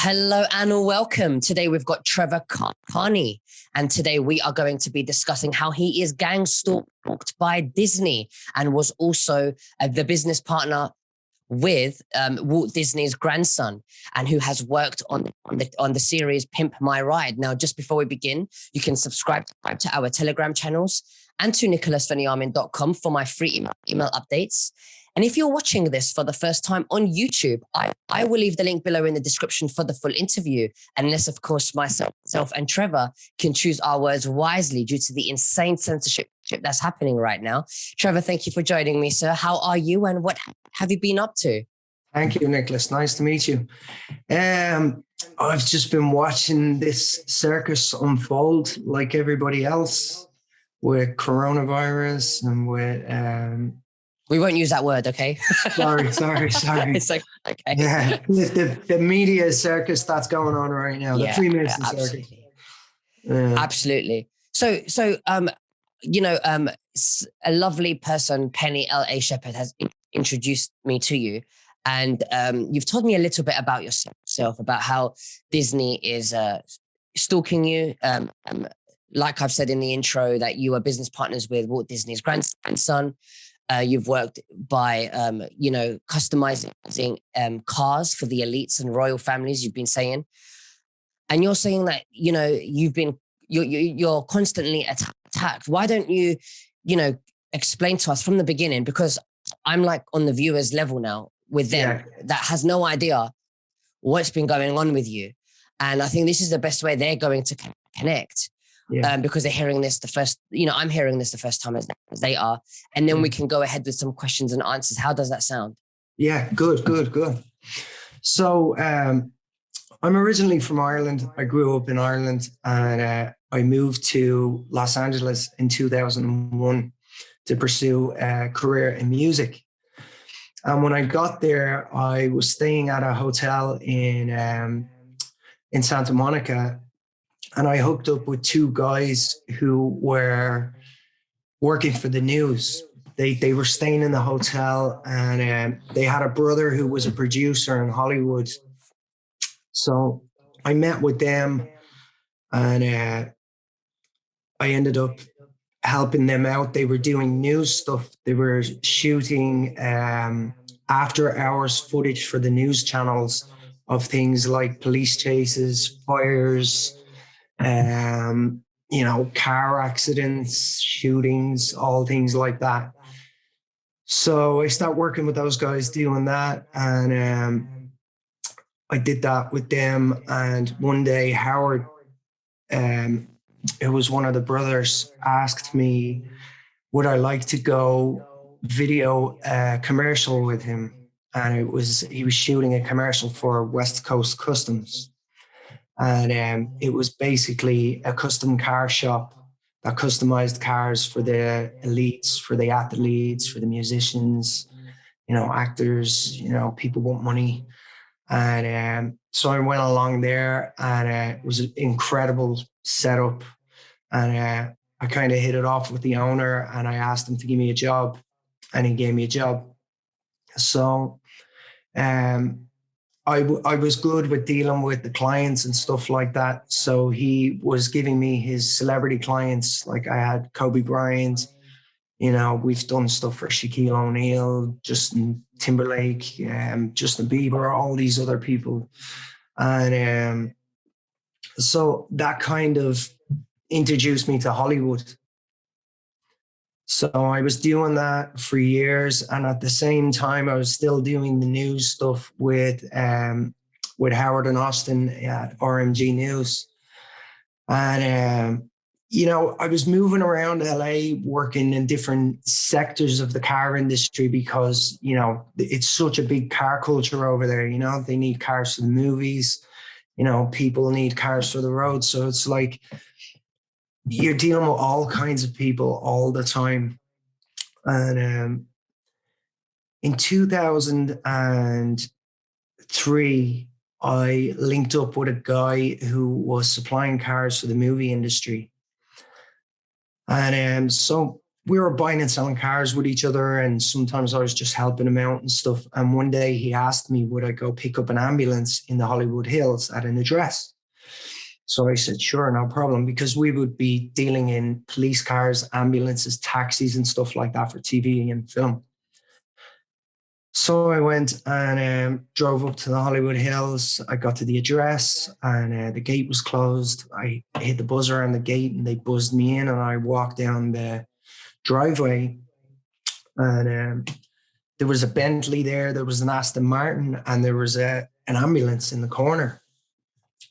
Hello and welcome. Today we've got Trevor Karney, and today we are going to be discussing how he is gang stalked by Disney and was also the business partner with Walt Disney's grandson, and who has worked on the series Pimp My Ride. Now, just before we begin, you can subscribe to our Telegram channels and to nicholasveniamin.com for my free email updates. And if you're watching this for the first time on YouTube, I will leave the link below in the description for the full interview, unless, of course, myself and Trevor can choose our words wisely due to the insane censorship that's happening right now. Trevor, thank you for joining me, sir. How are you and what have you been up to? Thank you, Nicholas. Nice to meet you. I've just been watching this circus unfold like everybody else with coronavirus and with... We won't use that word, okay? Sorry. It's like, okay. Yeah, the media circus that's going on right now, the Freemason circus. Absolutely. So, a lovely person, Penny L.A. Shepherd, has introduced me to you. And you've told me a little bit about yourself, about how Disney is stalking you. Like I've said in the intro, that you are business partners with Walt Disney's grandson. You've worked by, customizing cars for the elites and royal families, you've been saying. And you're saying that, you're constantly attacked. Why don't you, explain to us from the beginning? Because I'm like on the viewer's level now with them that has no idea what's been going on with you. And I think this is the best way they're going to connect. Because they're hearing this the first, I'm hearing this the first time as they are. And then we can go ahead with some questions and answers. How does that sound? Yeah, good. So I'm originally from Ireland. I grew up in Ireland, and I moved to Los Angeles in 2001 to pursue a career in music. And when I got there, I was staying at a hotel in Santa Monica. And I hooked up with two guys who were working for the news. They were staying in the hotel, and they had a brother who was a producer in Hollywood. So I met with them, and I ended up helping them out. They were doing news stuff. They were shooting after hours footage for the news channels of things like police chases, fires, car accidents, shootings, all things like that. So I started working with those guys doing that. And I did that with them. And one day Howard, it was one of the brothers, asked me, would I like to go video a commercial with him? And he was shooting a commercial for West Coast Customs. And it was basically a custom car shop that customized cars for the elites, for the athletes, for the musicians, actors, people want money. And so I went along there, and it was an incredible setup. And I kind of hit it off with the owner, and I asked him to give me a job, and he gave me a job. So I was good with dealing with the clients and stuff like that. So he was giving me his celebrity clients. Like I had Kobe Bryant, we've done stuff for Shaquille O'Neal, Justin Timberlake, Justin Bieber, all these other people. And so that kind of introduced me to Hollywood. So I was doing that for years, and at the same time, I was still doing the news stuff with Howard and Austin at RMG News. And I was moving around LA, working in different sectors of the car industry because it's such a big car culture over there. They need cars for the movies. People need cars for the road. So it's like you're dealing with all kinds of people all the time. And in 2003, I linked up with a guy who was supplying cars for the movie industry. And so we were buying and selling cars with each other, and sometimes I was just helping him out and stuff. And one day he asked me, would I go pick up an ambulance in the Hollywood Hills at an address? So I said, sure, no problem, because we would be dealing in police cars, ambulances, taxis, and stuff like that for TV and film. So I went and drove up to the Hollywood Hills. I got to the address, and the gate was closed. I hit the buzzer on the gate, and they buzzed me in, and I walked down the driveway, and there was a Bentley there was an Aston Martin, and there was an ambulance in the corner,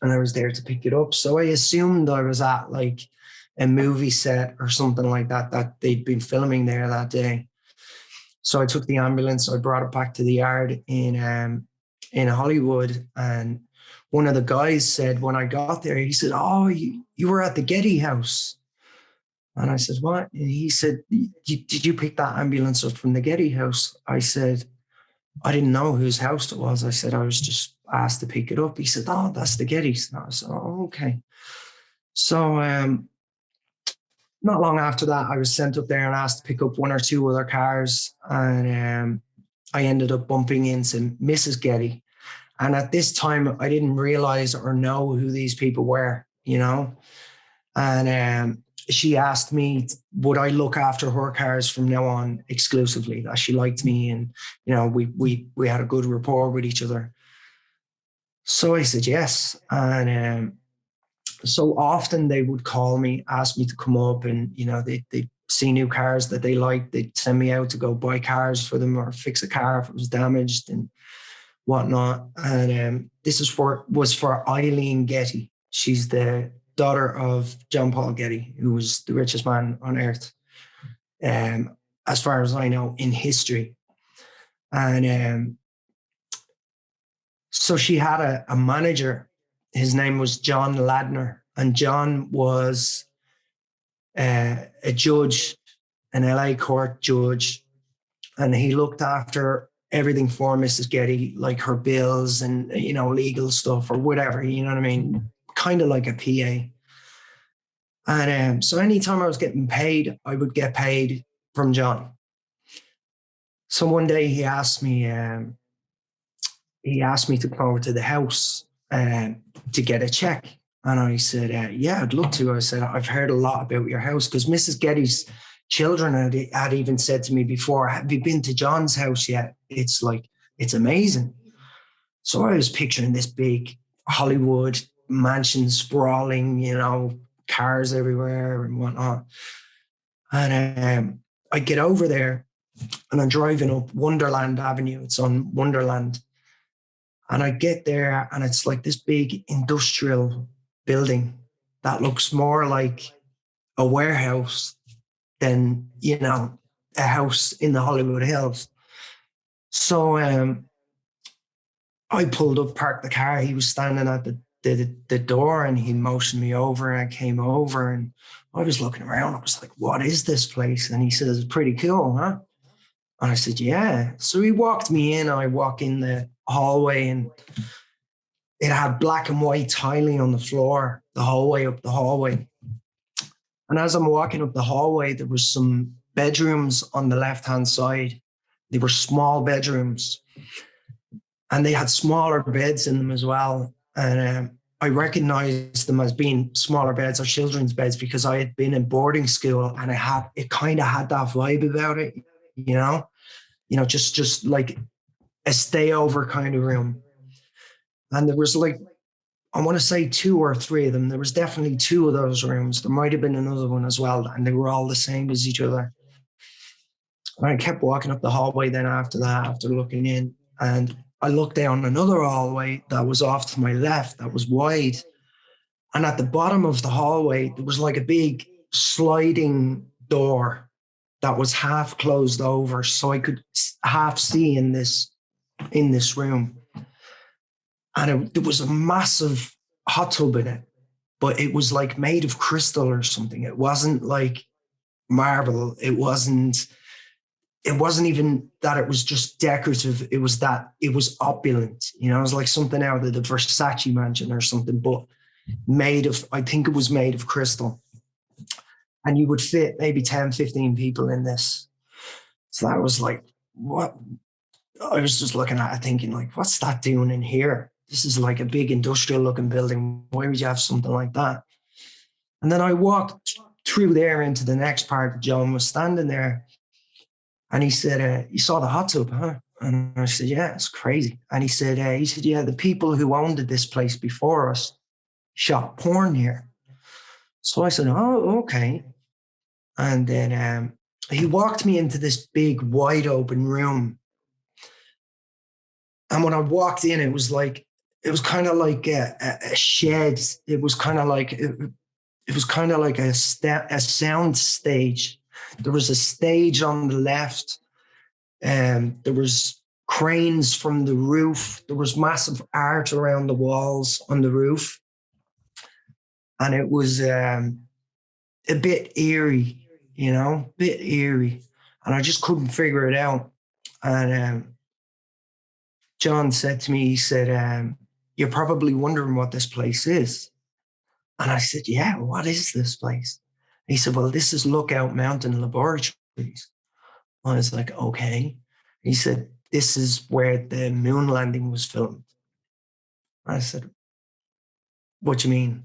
and I was there to pick it up. So I assumed I was at like a movie set or something like that they'd been filming there that day. So I took the ambulance, I brought it back to the yard in Hollywood, and one of the guys said when I got there, he said, oh, you were at the Getty house. And I said, what? And he said, did you pick that ambulance up from the Getty house? I said, I didn't know whose house it was. I said, I was just asked to pick it up. He said, oh, that's the Gettys. And I said, oh, okay. So not long after that, I was sent up there and asked to pick up one or two other cars. And I ended up bumping into Mrs. Getty. And at this time, I didn't realize or know who these people were, you know. And she asked me, would I look after her cars from now on exclusively, that she liked me, and, you know, we had a good rapport with each other. So I said yes. And so often they would call me, ask me to come up, and, you know, they'd see new cars that they liked. They'd send me out to go buy cars for them or fix a car if it was damaged and whatnot. And this was for Eileen Getty. She's the daughter of John Paul Getty, who was the richest man on earth, as far as I know, in history. And so she had a manager. His name was John Ladner, and John was a judge, an LA court judge, and he looked after everything for Mrs. Getty, like her bills and, you know, legal stuff or whatever, you know what I mean? Kind of like a PA. And so anytime I was getting paid, I would get paid from John. So one day he asked me to come over to the house to get a check. And I said, yeah, I'd love to. I said, I've heard a lot about your house, because Mrs. Getty's children had even said to me before, have you been to John's house yet? It's like, it's amazing. So I was picturing this big Hollywood mansion, sprawling, you know, cars everywhere and whatnot. And I get over there and I'm driving up Wonderland Avenue. It's on Wonderland. And I get there and it's like this big industrial building that looks more like a warehouse than, you know, a house in the Hollywood Hills. So I pulled up, parked the car. He was standing at the door and he motioned me over, and I came over and I was looking around. I was like, what is this place? And he says, it's pretty cool, huh? And I said, yeah. So he walked me in. I walk in the hallway and it had black and white tiling on the floor, the hallway up the hallway. And as I'm walking up the hallway, there was some bedrooms on the left-hand side. They were small bedrooms and they had smaller beds in them as well. And I recognized them as being smaller beds or children's beds because I had been in boarding school, and it kind of had that vibe about it, you know, just like a stayover kind of room. And there was like, I want to say 2 or 3 of them. There was definitely 2 of those rooms. There might have been another one as well, and they were all the same as each other. And I kept walking up the hallway then after that, after looking in, and I looked down another hallway that was off to my left, that was wide. And at the bottom of the hallway, there was like a big sliding door that was half closed over, so I could half see in this room. And there was a massive hot tub in it, but it was like made of crystal or something. It wasn't like marble. It wasn't even that it was just decorative. It was that it was opulent. You know, it was like something out of the Versace mansion or something, but I think it was made of crystal. and you would fit maybe 10, 15 people in this. So that was like, what? I was just looking at it thinking, like, what's that doing in here? This is like a big industrial looking building. Why would you have something like that? And then I walked through there into the next part. John was standing there and he said, you saw the hot tub, huh? And I said, yeah, it's crazy. And he said, yeah, the people who owned this place before us shot porn here. So I said, oh, okay. And then he walked me into this big, wide open room. And when I walked in, it was kind of like a shed. It was kind of like a sound stage. There was a stage on the left. There was cranes from the roof. There was massive art around the walls on the roof. And it was a bit eerie, bit eerie. And I just couldn't figure it out. And John said to me, he said, you're probably wondering what this place is. And I said, yeah, what is this place? He said, well, this is Lookout Mountain Laboratories. I was like, okay. He said, this is where the moon landing was filmed. I said, what do you mean?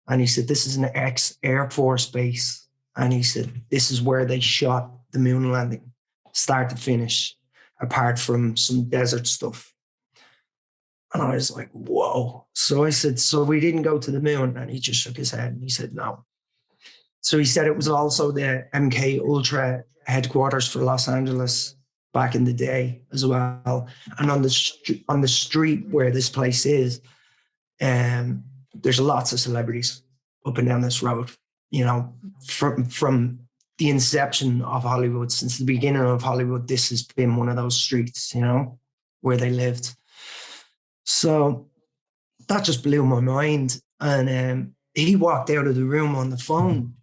And he said, this is an ex-Air Force base. And he said, this is where they shot the moon landing, start to finish, apart from some desert stuff. And I was like, whoa. So I said, so we didn't go to the moon? And he just shook his head and he said, no. So he said it was also the MK Ultra headquarters for Los Angeles back in the day as well. And on the street where this place is, there's lots of celebrities up and down this road, from the inception of Hollywood, since the beginning of Hollywood, this has been one of those streets, where they lived. So that just blew my mind. And he walked out of the room on the phone.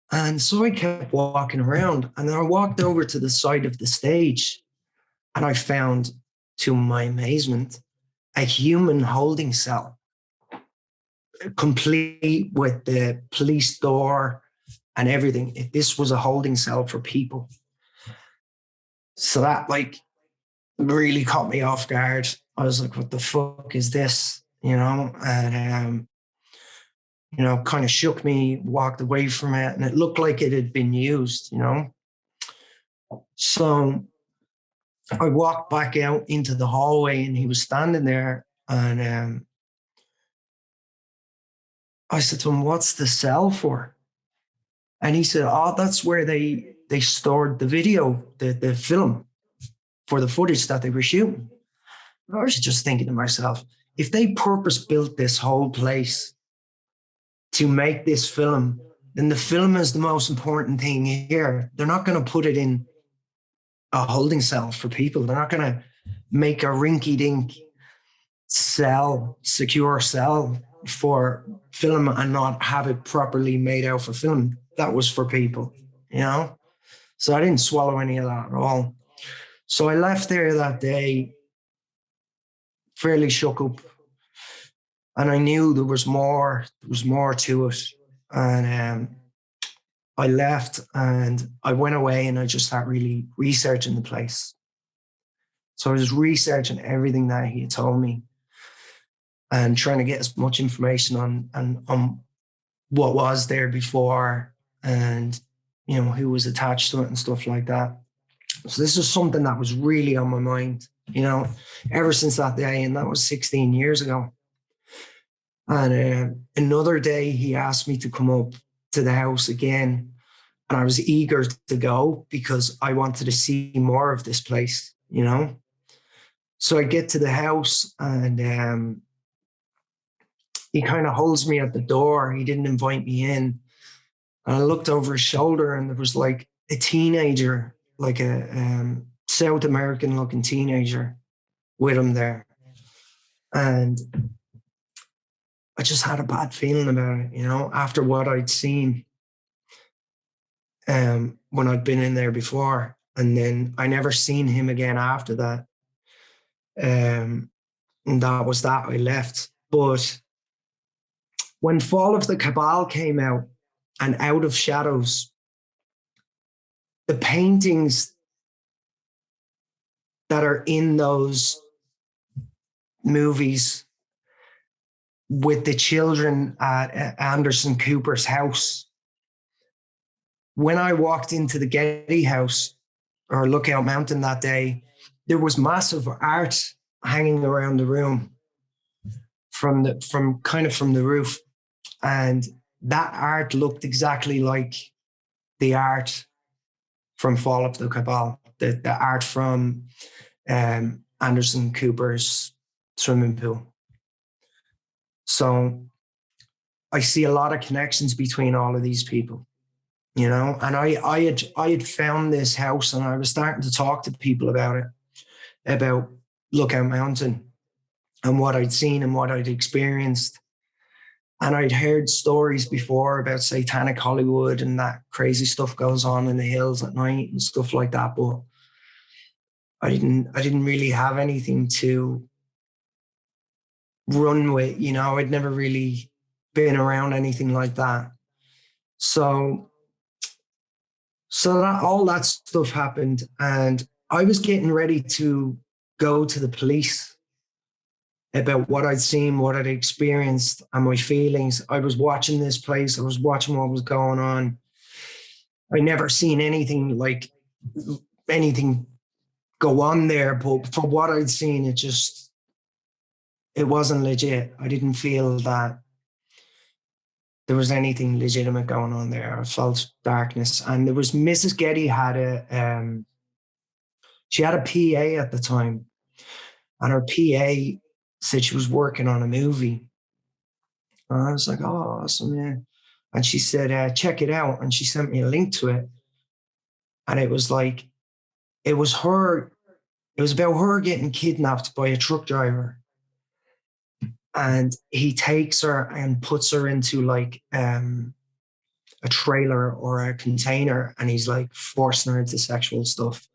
And so I kept walking around, and then I walked over to the side of the stage, and I found, to my amazement, a human holding cell, complete with the police door and everything. This was a holding cell for people. So that really caught me off guard. I was like, what the fuck is this? And kind of shook me, walked away from it, and it looked like it had been used, So I walked back out into the hallway, and he was standing there, and I said to him, what's the cell for? And he said, oh, that's where they stored the video, the film, for the footage that they were shooting. I was just thinking to myself, if they purpose-built this whole place to make this film, then the film is the most important thing here. They're not going to put it in a holding cell for people. They're not going to make a rinky-dink secure cell for film and not have it properly made out for film. That was for people, So I didn't swallow any of that at all. So I left there that day fairly shook up. And I knew there was more to it. And I left and I went away and I just started really researching the place. So I was researching everything that he had told me and trying to get as much information on what was there before and, who was attached to it and stuff like that. So this was something that was really on my mind, ever since that day. And that was 16 years ago. And another day he asked me to come up to the house again. And I was eager to go because I wanted to see more of this place, So I get to the house and he kind of holds me at the door. He didn't invite me in. And I looked over his shoulder and there was like a teenager, like a South American looking teenager with him there. And I just had a bad feeling about it, after what I'd seen when I'd been in there before. And then I never seen him again after that. And that was that. I left. But When Fall of the Cabal came out and Out of Shadows, the paintings that are in those movies with the children at Anderson Cooper's house, when I walked into the Getty House or Lookout Mountain that day, there was massive art hanging around the room from the roof. And that art looked exactly like the art from Fall of the Cabal, the art from Anderson Cooper's swimming pool. So I see a lot of connections between all of these people, you know. And I had found this house, and I was starting to talk to people about Lookout Mountain and what I'd seen and what I'd experienced. And I'd heard stories before about satanic Hollywood and that crazy stuff goes on in the hills at night and stuff like that. But I didn't really have anything to run with, you know. I'd never really been around anything like that. So that all that stuff happened, and I was getting ready to go to the police about what I'd seen, what I'd experienced, and my feelings. I was watching this place. I was watching what was going on. I never seen anything go on there, but for what I'd seen, it wasn't legit. I didn't feel that there was anything legitimate going on there. I felt darkness. And there was Mrs. Getty she had a PA at the time, and her PA said she was working on a movie. And I was like, oh, awesome, yeah. And she said, check it out. And she sent me a link to it. And it was about her getting kidnapped by a truck driver. And he takes her and puts her into like a trailer or a container, and he's like forcing her into sexual stuff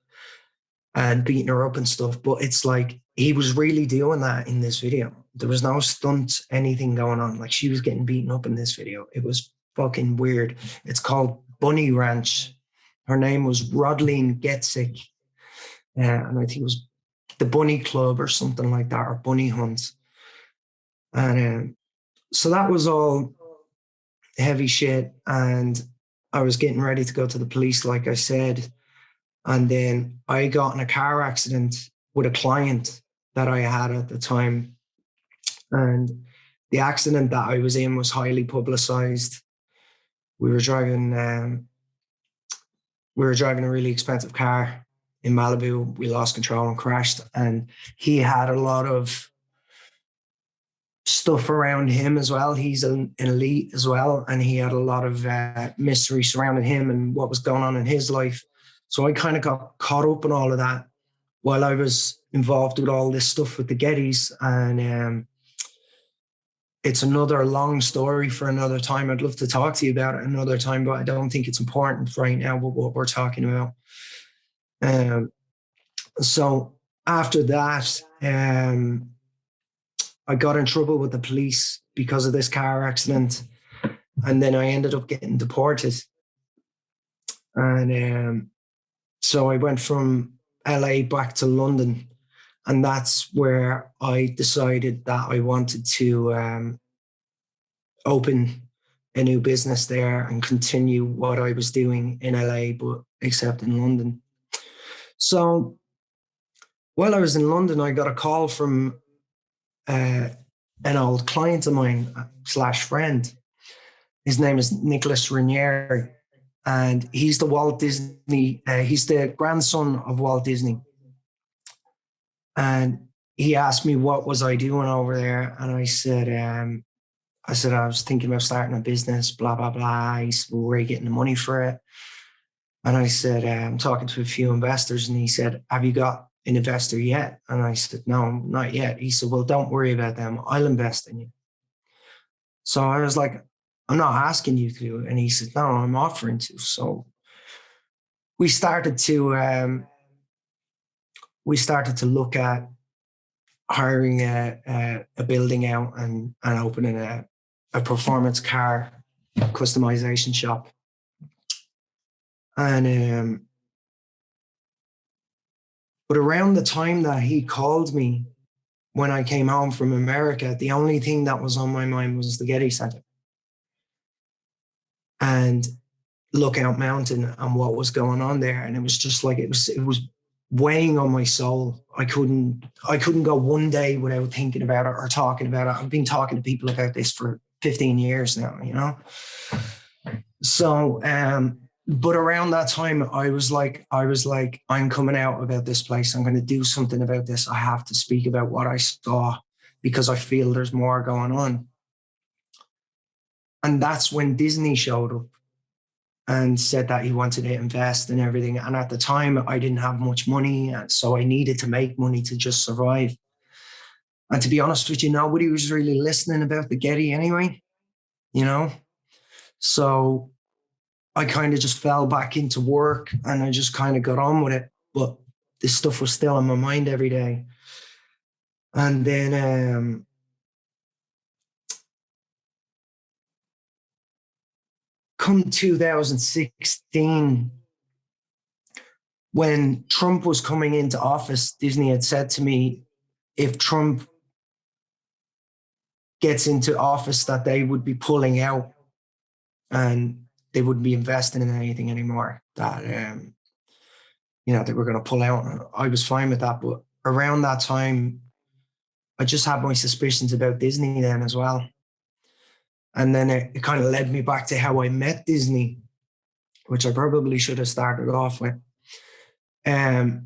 and beating her up and stuff. But it's like, he was really doing that in this video. There was no stunt, anything going on. Like, she was getting beaten up in this video. It was fucking weird. It's called Bunny Ranch. Her name was Rodleen Getzik. And I think it was the Bunny Club or something like that, or Bunny Hunt. And so that was all heavy shit. And I was getting ready to go to the police, like I said. And then I got in a car accident with a client that I had at the time. And the accident that I was in was highly publicized. We were driving a really expensive car in Malibu. We lost control and crashed. And he had a lot of stuff around him as well. He's an elite as well. And he had a lot of mystery surrounding him and what was going on in his life. So I kind of got caught up in all of that while I was involved with all this stuff with the Gettys. And it's another long story for another time. I'd love to talk to you about it another time, but I don't think it's important right now with what we're talking about. So after that, I got in trouble with the police because of this car accident. And then I ended up getting deported. And so I went from LA back to London. And that's where I decided that I wanted to open a new business there and continue what I was doing in LA, but except in London. So while I was in London, I got a call from an old client of mine / friend. His name is Nicholas Ranieri, and he's the Walt Disney. He's the grandson of Walt Disney. And he asked me what was I doing over there, and I said I was thinking about starting a business. Blah blah blah. He said, well, where are you getting the money for it? And I said, I'm talking to a few investors. And he said, have you got an investor yet? And I said, no, not yet. He said, well, don't worry about them. I'll invest in you. So I was like, I'm not asking you to. And he said, no, I'm offering to. So we started to look at hiring a building out and opening a performance car customization shop. And but around the time that he called me when I came home from America, the only thing that was on my mind was the Getty Center and Lookout Mountain and what was going on there. And it was just like, it was weighing on my soul. I couldn't go one day without thinking about it or talking about it. I've been talking to people about this for 15 years now, you know? So, but around that time, I was like, I'm coming out about this place. I'm going to do something about this. I have to speak about what I saw because I feel there's more going on. And that's when Disney showed up and said that he wanted to invest in everything. And at the time, I didn't have much money. So I needed to make money to just survive. And to be honest with you, nobody was really listening about the Getty anyway, you know? So I kind of just fell back into work and I just kind of got on with it. But this stuff was still in my mind every day. And then come 2016, when Trump was coming into office, Disney had said to me, if Trump gets into office, that they would be pulling out and they wouldn't be investing in anything anymore, that, you know, they were going to pull out. I was fine with that. But around that time, I just had my suspicions about Disney then as well. And then it kind of led me back to how I met Disney, which I probably should have started off with. I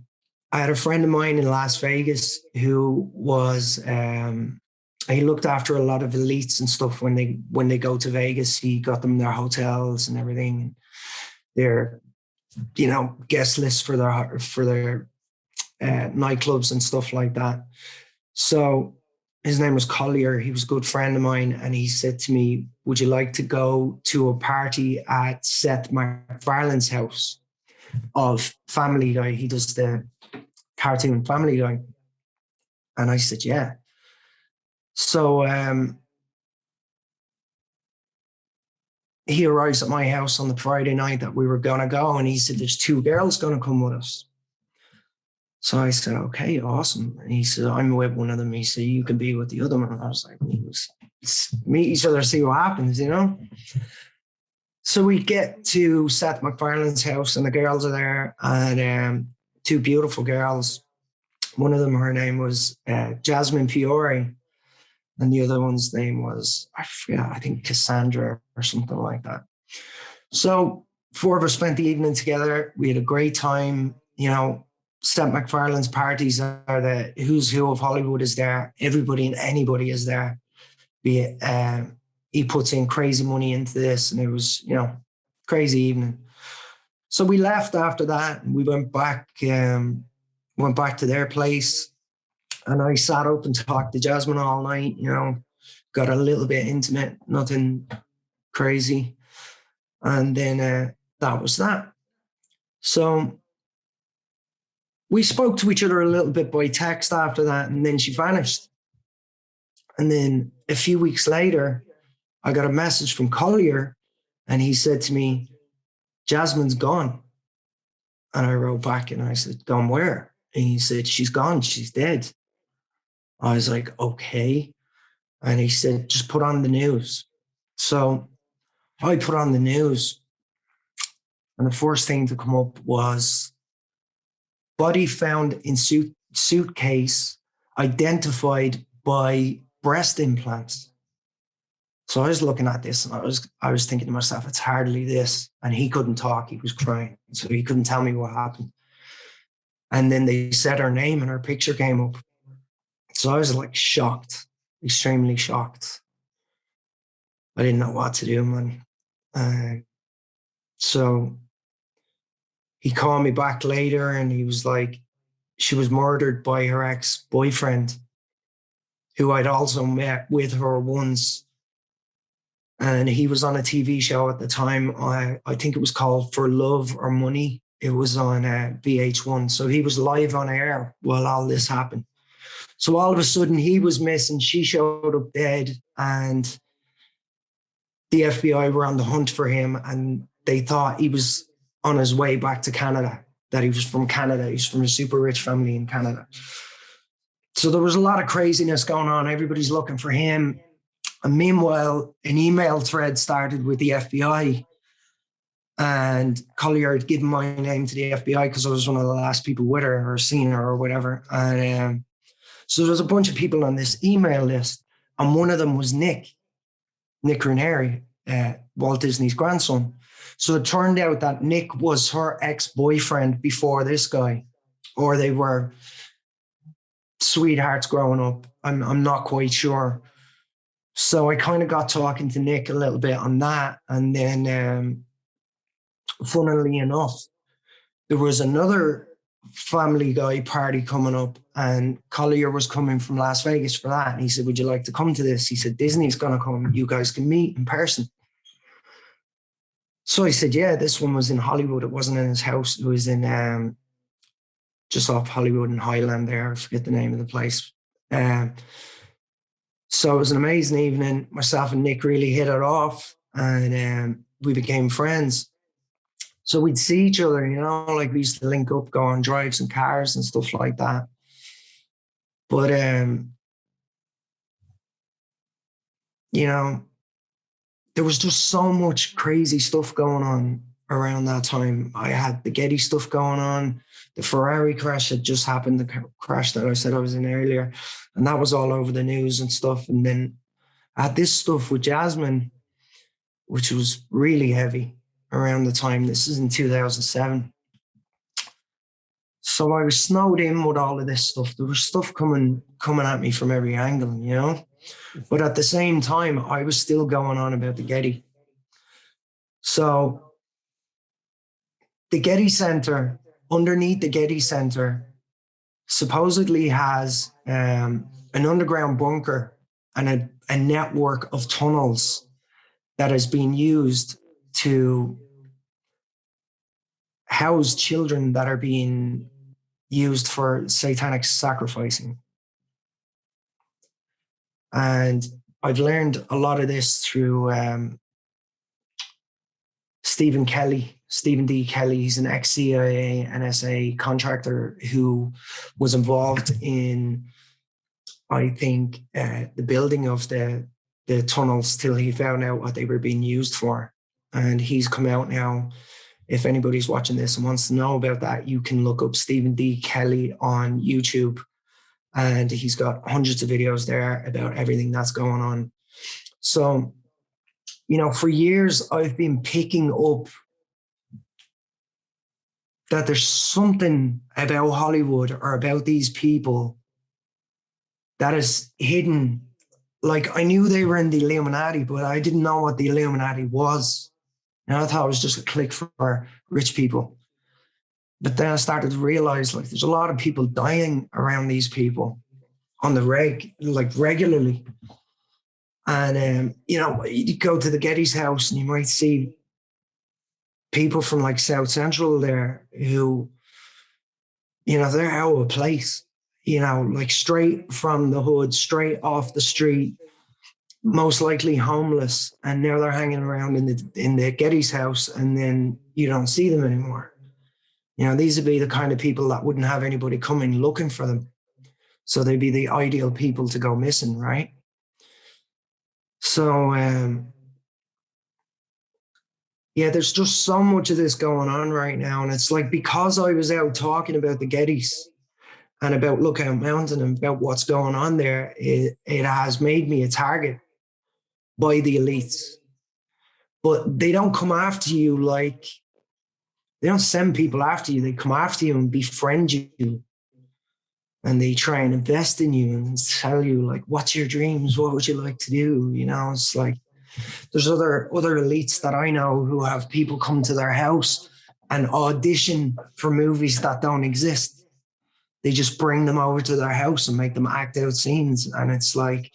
had a friend of mine in Las Vegas who was, he looked after a lot of elites and stuff when they go to Vegas. He got them their hotels and everything, their, you know, guest lists for their nightclubs and stuff like that. So his name was Collier. He was a good friend of mine. And he said to me, would you like to go to a party at Seth MacFarlane's house of Family Guy? He does the cartoon Family Guy. And I said, yeah. So he arrives at my house on the Friday night that we were going to go. And he said, there's 2 girls going to come with us. So I said, okay, awesome. And he said, I'm with one of them. He said, you can be with the other one. And I was like, let's meet each other, see what happens, you know? So we get to Seth MacFarlane's house and the girls are there, and 2 beautiful girls. One of them, her name was Jasmine Fiore. And the other one's name was, I forget, I think Cassandra or something like that. So 4 of us spent the evening together. We had a great time. You know, Seth MacFarlane's parties are the who's who of Hollywood is there. Everybody and anybody is there. Be it, he puts in crazy money into this, and it was, you know, crazy evening. So we left after that, and we went back to their place. And I sat up and talked to Jasmine all night, you know, got a little bit intimate, nothing crazy. And then that was that. So we spoke to each other a little bit by text after that, and then she vanished. And then a few weeks later, I got a message from Collier, and he said to me, Jasmine's gone. And I wrote back and I said, gone where? And he said, she's gone, she's dead. I was like, okay. And he said, just put on the news. So I put on the news, and the first thing to come up was body found in suitcase identified by breast implants. So I was looking at this and I was thinking to myself, it's hardly this. And he couldn't talk, he was crying. So he couldn't tell me what happened. And then they said her name and her picture came up. So I was like shocked, extremely shocked. I didn't know what to do, man. So he called me back later and he was like, she was murdered by her ex-boyfriend, who I'd also met with her once. And he was on a TV show at the time. I think it was called For Love or Money. It was on VH1. So he was live on air while all this happened. So all of a sudden he was missing. She showed up dead. And the FBI were on the hunt for him, and they thought he was on his way back to Canada, that he was from Canada. He's from a super rich family in Canada. So there was a lot of craziness going on. Everybody's looking for him. And meanwhile, an email thread started with the FBI, and Collier had given my name to the FBI because I was one of the last people with her or seen her or whatever. And so there was a bunch of people on this email list, and one of them was Nick Raniere, Walt Disney's grandson. So it turned out that Nick was her ex-boyfriend before this guy, or they were sweethearts growing up. I'm not quite sure. So I kind of got talking to Nick a little bit on that. And then, funnily enough, there was another Family Guy party coming up, and Collier was coming from Las Vegas for that. And he said, would you like to come to this? He said, Disney's going to come. You guys can meet in person. So I said, yeah, this one was in Hollywood. It wasn't in his house. It was in just off Hollywood and Highland there. I forget the name of the place. So it was an amazing evening. Myself and Nick really hit it off, and we became friends. So we'd see each other, you know, like we used to link up, go on drives and cars and stuff like that. But, you know, there was just so much crazy stuff going on around that time. I had the Getty stuff going on. The Ferrari crash had just happened, the crash that I said I was in earlier. And that was all over the news and stuff. And then I had this stuff with Jasmine, which was really heavy around the time. This is in 2007. So I was snowed in with all of this stuff. There was stuff coming at me from every angle, you know? But at the same time, I was still going on about the Getty. So the Getty Center, underneath the Getty Center, supposedly has an underground bunker and a network of tunnels that has been used to house children that are being used for satanic sacrificing. And I've learned a lot of this through Steven D Kelley. He's an ex-CIA NSA contractor who was involved in, I think, the building of the tunnels till he found out what they were being used for. And he's come out now. If anybody's watching this and wants to know about that, you can look up Steven D Kelley on YouTube. And he's got hundreds of videos there about everything that's going on. So, you know, for years, I've been picking up that there's something about Hollywood or about these people that is hidden. Like, I knew they were in the Illuminati, but I didn't know what the Illuminati was. And I thought it was just a clique for rich people. But then I started to realize, like, there's a lot of people dying around these people on the regularly. And, you know, you go to the Getty's house and you might see people from like South Central there who, you know, they're out of place, you know, like straight from the hood, straight off the street, most likely homeless. And now they're hanging around in the Getty's house, and then you don't see them anymore. You know, these would be the kind of people that wouldn't have anybody coming looking for them. So they'd be the ideal people to go missing, right? So, yeah, there's just so much of this going on right now. And it's like, because I was out talking about the Gettys and about Lookout Mountain and about what's going on there, it has made me a target by the elites. But they don't come after you like, they don't send people after you. They come after you and befriend you. And they try and invest in you and tell you, like, what's your dreams? What would you like to do? You know, it's like, there's other elites that I know who have people come to their house and audition for movies that don't exist. They just bring them over to their house and make them act out scenes. And it's like,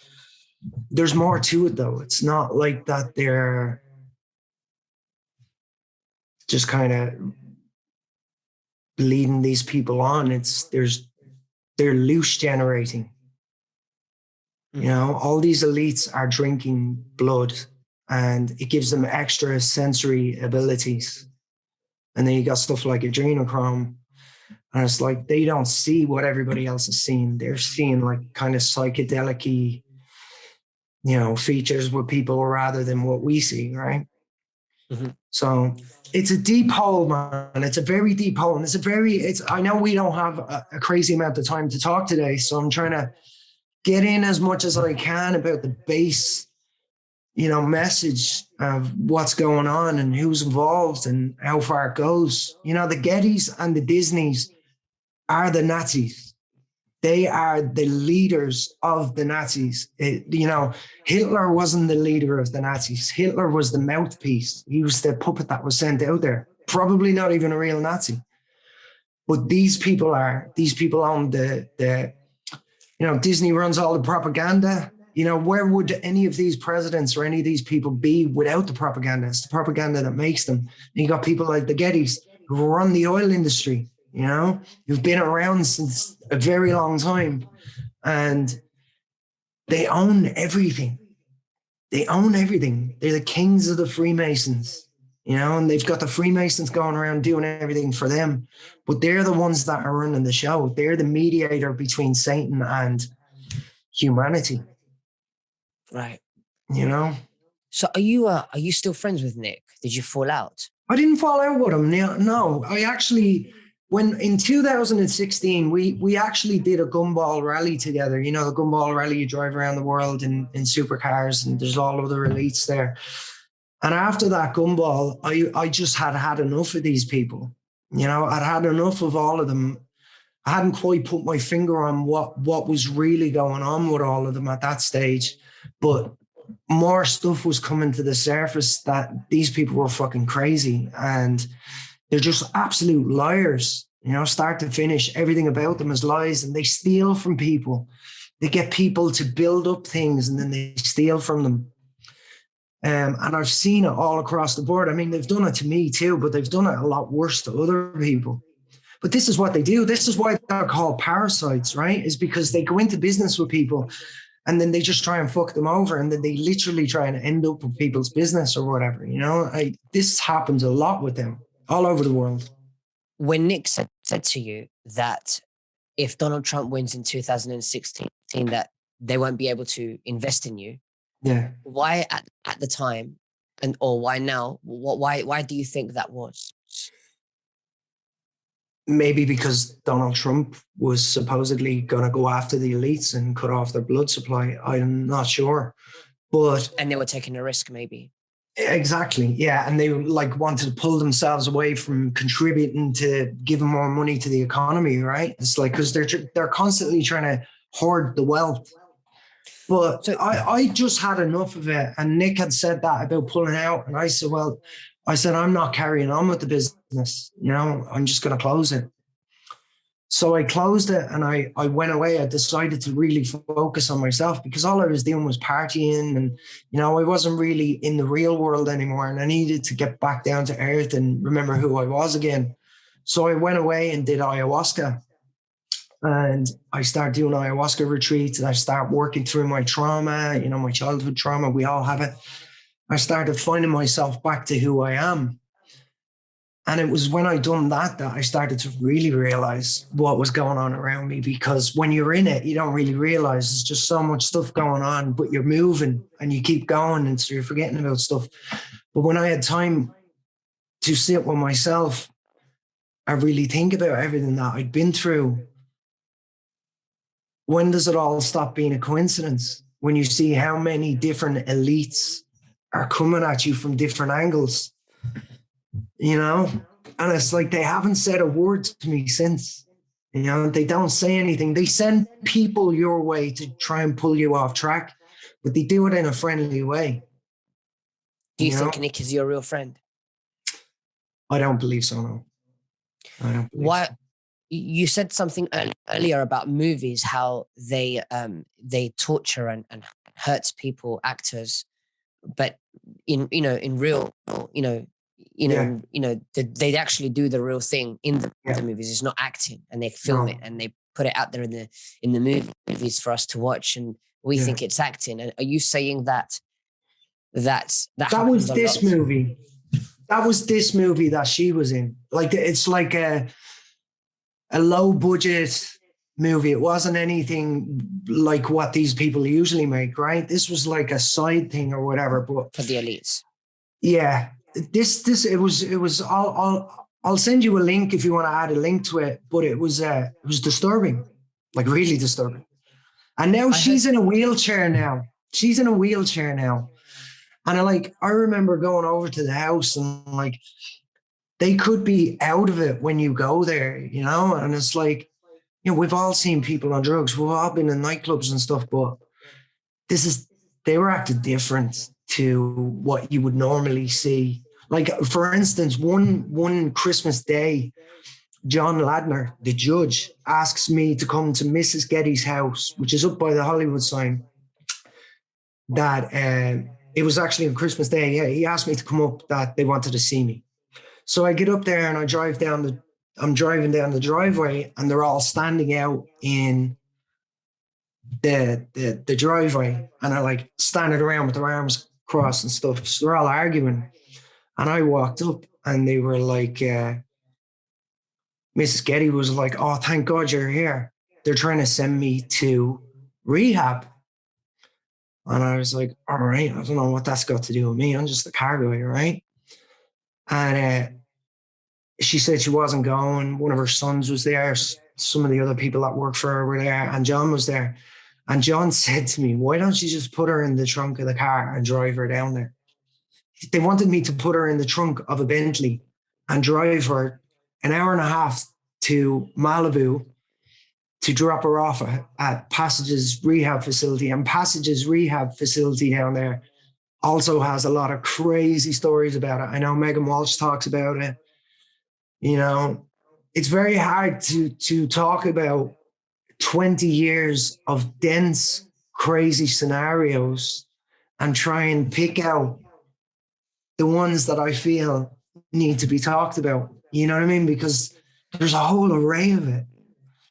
there's more to it, though. It's not like that they're just kind of leading these people on. They're loose generating. You know, all these elites are drinking blood and it gives them extra sensory abilities. And then you got stuff like adrenochrome, and it's like they don't see what everybody else is seeing. They're seeing like kind of psychedelic-y, features with people rather than what we see, right? Mm-hmm. So it's a deep hole, man. It's a very deep hole. And I know we don't have a crazy amount of time to talk today, so I'm trying to get in as much as I can about the base, message of what's going on and who's involved and how far it goes. The Gettys and the Disneys are the Nazis. They are the leaders of the Nazis. Hitler wasn't the leader of the Nazis. Hitler was the mouthpiece. He was the puppet that was sent out there. Probably not even a real Nazi. But these people own the Disney runs all the propaganda. Where would any of these presidents or any of these people be without the propaganda? It's the propaganda that makes them. And you got people like the Gettys who run the oil industry, who've been around since a very long time, and they own everything. They own everything. They're the kings of the Freemasons, and they've got the Freemasons going around doing everything for them, but they're the ones that are running the show. They're the mediator between Satan and humanity. Right. So are you still friends with Nick? Did you fall out? I didn't fall out with him. No, I actually, when in 2016, we actually did a gumball rally together. The gumball rally, you drive around the world in supercars, and there's all other elites there. And after that gumball, I just had enough of these people. I'd had enough of all of them. I hadn't quite put my finger on what was really going on with all of them at that stage. But more stuff was coming to the surface that these people were fucking crazy, and they're just absolute liars, start to finish. Everything about them is lies, and they steal from people. They get people to build up things, and then they steal from them. And I've seen it all across the board. I mean, they've done it to me too, but they've done it a lot worse to other people. But this is what they do. This is why they're called parasites, right? Is because they go into business with people, and then they just try and fuck them over, and then they literally try and end up with people's business or whatever. This happens a lot with them all over the world. When Nick said to you that if Donald Trump wins in 2016, that they won't be able to invest in you, yeah, why at the time, or why now? Why do you think that was? Maybe because Donald Trump was supposedly going to go after the elites and cut off their blood supply. I'm not sure, and they were taking a risk, maybe. Exactly, yeah, and they wanted to pull themselves away from contributing to giving more money to the economy, right? It's because they're constantly trying to hoard the wealth. But so, I just had enough of it, and Nick had said that about pulling out, and I said, I'm not carrying on with the business. I'm just going to close it. So I closed it, and I went away. I decided to really focus on myself, because all I was doing was partying, and, I wasn't really in the real world anymore, and I needed to get back down to earth and remember who I was again. So I went away and did ayahuasca, and I started doing ayahuasca retreats, and I started working through my trauma, my childhood trauma. We all have it. I started finding myself back to who I am. And it was when I done that I started to really realize what was going on around me, because when you're in it, you don't really realize there's just so much stuff going on, but you're moving and you keep going, and so you're forgetting about stuff. But when I had time to sit with myself and really think about everything that I'd been through, when does it all stop being a coincidence? When you see how many different elites are coming at you from different angles, and it's like they haven't said a word to me since. They don't say anything. They send people your way to try and pull you off track, but they do it in a friendly way. Do you think Nick is your real friend? I don't believe so, no. I don't believe so. You said something earlier about movies, how they torture and hurts people, actors, but in real, they actually do the real thing in the movies. It's not acting, and they film it and they put it out there in the movies for us to watch, and we think it's acting. And are you saying that that That was happens a this lot. movie. That was this movie that she was in. Like, it's like a low budget movie. It wasn't anything like what these people usually make, right? This was like a side thing or whatever. But For the elites. yeah, it was. I'll send you a link if you want to add a link to it. But it was disturbing, like really disturbing. And now I heard she's in a wheelchair now. She's in a wheelchair now. And I remember going over to the house and like, they could be out of it when you go there, you know? And it's like, you know, we've all seen people on drugs. We've all been in nightclubs and stuff, but they were acting different to what you would normally see. Like, for instance, one Christmas day, John Ladner, the judge, asks me to come to Mrs. Getty's house, which is up by the Hollywood sign. That it was actually on Christmas Day. Yeah, he asked me to come up, that they wanted to see me. So I get up there and I'm driving down the driveway, and they're all standing out in the driveway, and are like standing around with their arms crossed and stuff. So they're all arguing. And I walked up and they were like, Mrs. Getty was like, "Oh, thank God you're here. They're trying to send me to rehab." And I was like, "All right, I don't know what that's got to do with me. I'm just a car guy, right?" And she said she wasn't going. One of her sons was there. Some of the other people that work for her were there, and John was there. And John said to me, "Why don't you just put her in the trunk of the car and drive her down there?" They wanted me to put her in the trunk of a Bentley and drive her an hour and a half to Malibu to drop her off at Passage's rehab facility. And Passage's rehab facility down there also has a lot of crazy stories about it. I know Megan Walsh talks about it. You know, it's very hard to talk about 20 years of dense, crazy scenarios and try and pick out the ones that I feel need to be talked about. You know what I mean? Because there's a whole array of it.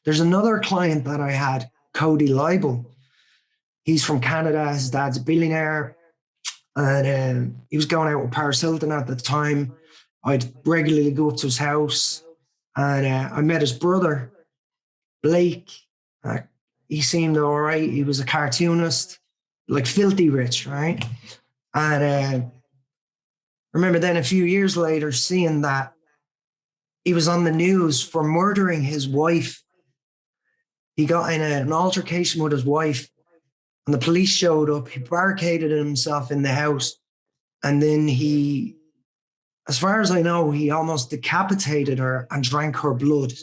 There's another client that I had, Cody Leibel. He's from Canada. His dad's a billionaire. And he was going out with Paris Hilton at the time. I'd regularly go up to his house. And I met his brother, Blake. He seemed all right. He was a cartoonist, like filthy rich, right? And I remember then a few years later seeing that he was on the news for murdering his wife. He got in an altercation with his wife, and the police showed up. He barricaded himself in the house, and then he, as far as I know, he almost decapitated her and drank her blood.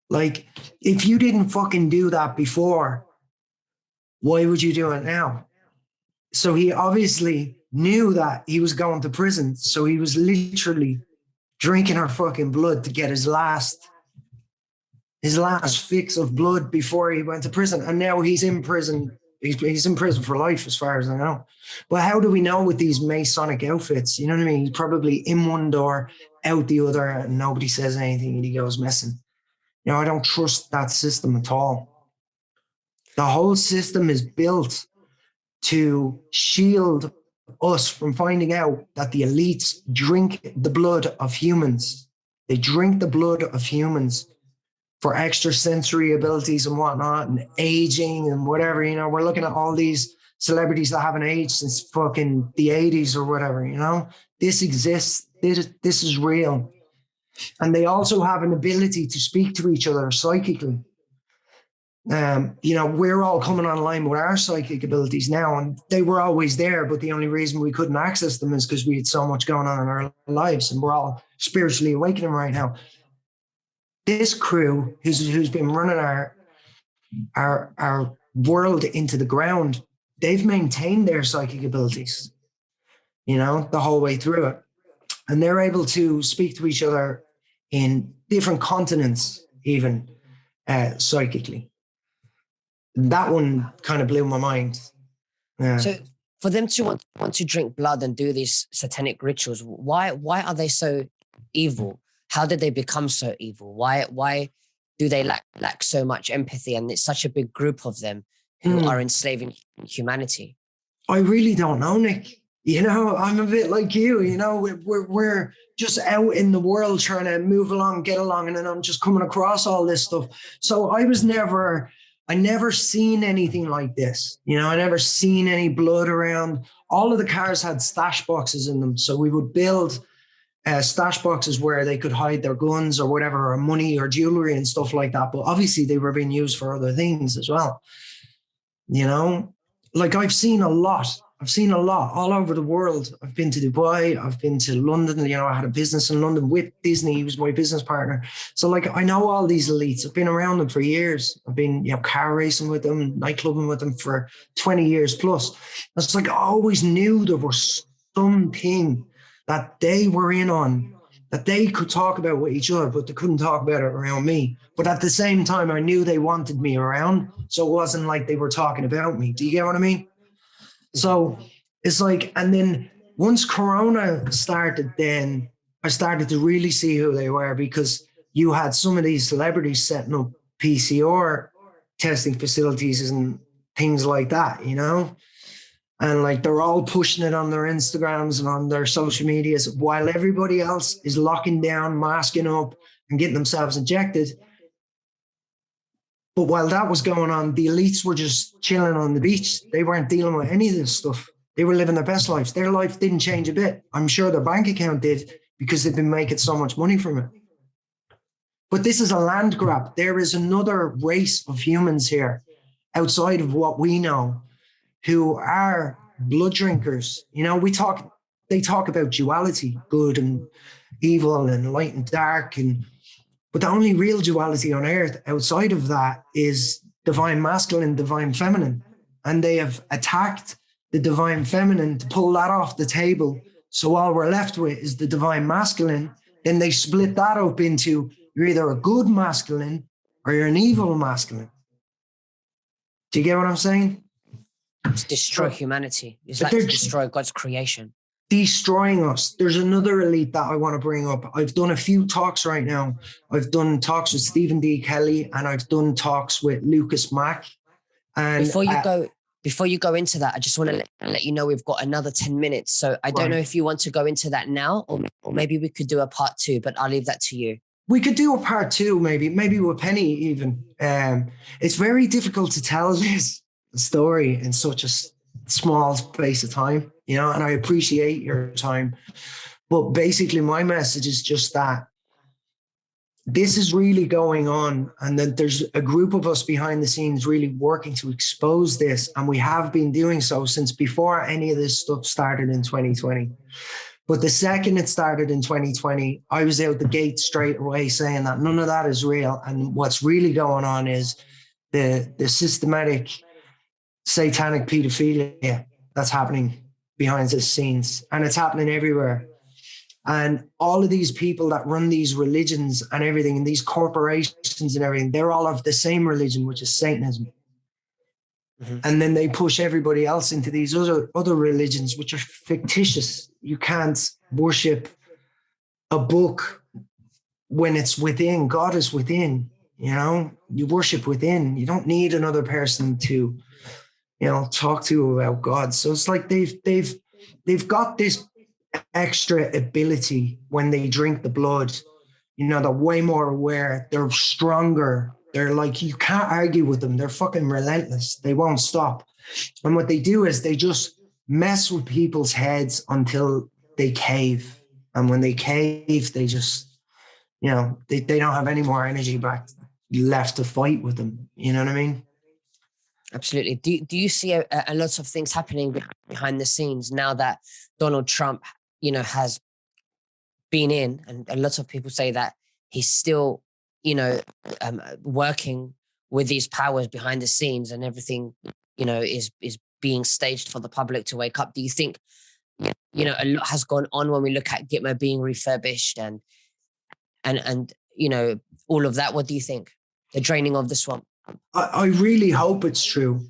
Like, if you didn't fucking do that before, why would you do it now? So he obviously knew that he was going to prison. So he was literally drinking her fucking blood to get his last fix of blood before he went to prison. And now he's in prison. He's in prison for life, as far as I know. But how do we know with these Masonic outfits? You know what I mean? He's probably in one door, out the other, and nobody says anything, and he goes missing. You know, I don't trust that system at all. The whole system is built to shield us from finding out that the elites drink the blood of humans. They drink the blood of humans for extrasensory abilities and whatnot, and aging and whatever. You know, we're looking at all these celebrities that haven't aged since fucking the 80s or whatever, you know. This exists. This is real. And they also have an ability to speak to each other psychically. You know, we're all coming online with our psychic abilities now, and they were always there, but the only reason we couldn't access them is because we had so much going on in our lives, and we're all spiritually awakening right now. This crew who's been running our world into the ground, they've maintained their psychic abilities, you know, the whole way through it. And they're able to speak to each other in different continents, even psychically. That one kind of blew my mind. Yeah. So for them to want to drink blood and do these satanic rituals, why are they so evil? How did they become so evil? Why do they lack so much empathy? And it's such a big group of them who are enslaving humanity. I really don't know, Nick. I'm a bit like you. We're just out in the world trying to move along, get along, and then I'm just coming across all this stuff. So I never seen anything like this. I never seen any blood around. All of the cars had stash boxes in them, so we would build stash boxes where they could hide their guns or whatever, or money or jewelry and stuff like that. But obviously, they were being used for other things as well. Like I've seen a lot. I've seen a lot all over the world. I've been to Dubai. I've been to London. I had a business in London with Disney. He was my business partner. So like, I know all these elites. I've been around them for years. I've been, car racing with them, nightclubbing with them for 20 years plus. It's like, I always knew there was something that they were in on, that they could talk about with each other, but they couldn't talk about it around me. But at the same time, I knew they wanted me around. So it wasn't like they were talking about me. Do you get what I mean? So it's like, and then once Corona started, then I started to really see who they were, because you had some of these celebrities setting up PCR testing facilities and things like that, And like, they're all pushing it on their Instagrams and on their social medias while everybody else is locking down, masking up and getting themselves injected. But while that was going on, the elites were just chilling on the beach. They weren't dealing with any of this stuff. They were living their best lives. Their life didn't change a bit. I'm sure their bank account did, because they've been making so much money from it. But this is a land grab. There is another race of humans here outside of what we know, who are blood drinkers. They talk about duality, good and evil and light and dark, but the only real duality on earth outside of that is divine masculine, divine feminine. And they have attacked the divine feminine to pull that off the table. So all we're left with is the divine masculine. Then they split that up into, you're either a good masculine or you're an evil masculine. Do you get what I'm saying? To destroy humanity. It's like to destroy God's creation. Destroying us. There's another elite that I want to bring up. I've done a few talks right now. I've done talks with Steven D Kelley, and I've done talks with Mack. And before you go into that, I just want to let you know we've got another 10 minutes. So I don't know if you want to go into that now, or maybe we could do a part 2, but I'll leave that to you. We could do a part 2, maybe with Penny even. It's very difficult to tell this story in such a small space of time, and I appreciate your time. But basically, my message is just that this is really going on, and that there's a group of us behind the scenes really working to expose this. And we have been doing so since before any of this stuff started in 2020. But the second it started in 2020, I was out the gate straight away saying that none of that is real. And what's really going on is the systematic satanic pedophilia that's happening behind the scenes, and it's happening everywhere. And all of these people that run these religions and everything, and these corporations and everything, they're all of the same religion, which is Satanism. Mm-hmm. And then they push everybody else into these other religions, which are fictitious. You can't worship a book when it's within. God is within. You worship within. You don't need another person to talk to about God. So it's like they've got this extra ability when they drink the blood. They're way more aware. They're stronger. They're like, you can't argue with them. They're fucking relentless. They won't stop. And what they do is they just mess with people's heads until they cave. And when they cave, they just, they don't have any more energy left to fight with them. You know what I mean? Absolutely. Do you see a lot of things happening behind the scenes now that Donald Trump, has been in, and a lot of people say that he's still, working with these powers behind the scenes, and everything, is being staged for the public to wake up? Do you think, a lot has gone on when we look at Gitmo being refurbished and all of that? What do you think? The draining of the swamp? I really hope it's true,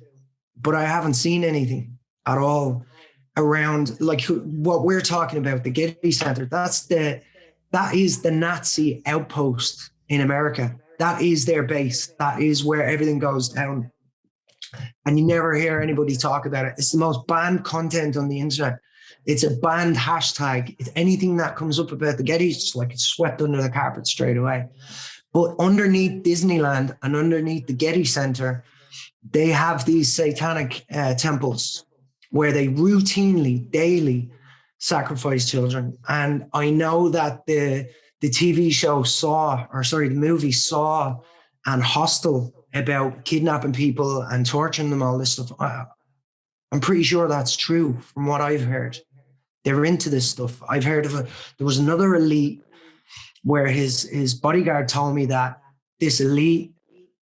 but I haven't seen anything at all around like what we're talking about, the Getty Center. That is the Nazi outpost in America. That is their base. That is where everything goes down. and you never hear anybody talk about it. It's the most banned content on the internet. It's a banned hashtag. It's anything that comes up about the Gettys, it's like it's swept under the carpet straight away. But underneath Disneyland and underneath the Getty Center, they have these satanic temples where they routinely, daily sacrifice children. And I know that the TV show the movie Saw and Hostel about kidnapping people and torturing them, all this stuff. I'm pretty sure that's true from what I've heard. They're into this stuff. I've heard of there was another elite where his bodyguard told me that this elite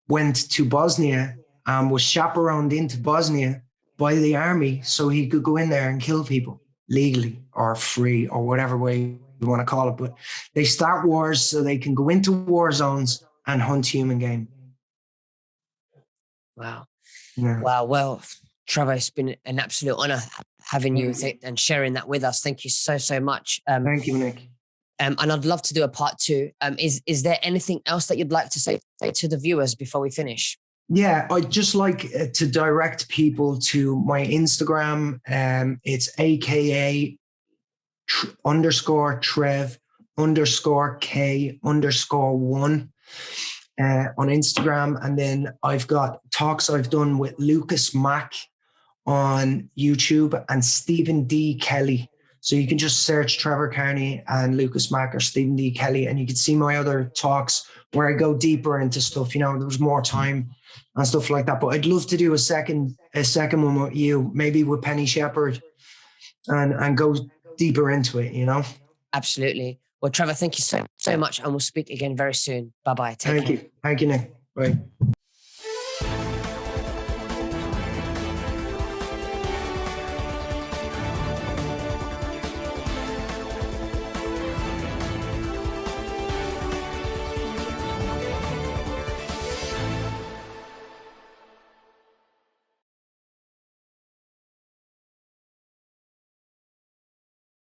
went to Bosnia and was chaperoned into Bosnia by the army so he could go in there and kill people legally or free or whatever way you want to call it. But they start wars so they can go into war zones and hunt human game. Wow. Yeah. Wow. Well, Trevor, it's been an absolute honor having you and sharing that with us. Thank you so much. Thank you, Nick. And I'd love to do a part 2. Is there anything else that you'd like to say to the viewers before we finish? Yeah, I'd just like to direct people to my Instagram. It's AKA _Trev_K_1 on Instagram. And then I've got talks I've done with Mack on YouTube and Steven D Kelley. So you can just search Trevor Karney and Mack or Steven D Kelley, and you can see my other talks where I go deeper into stuff. There was more time and stuff like that. But I'd love to do a second one with you, maybe with Penny Shepherd, and go deeper into it. Absolutely. Well, Trevor, thank you so much, and we'll speak again very soon. Bye-bye. Thank you. Thank you, Nick. Bye.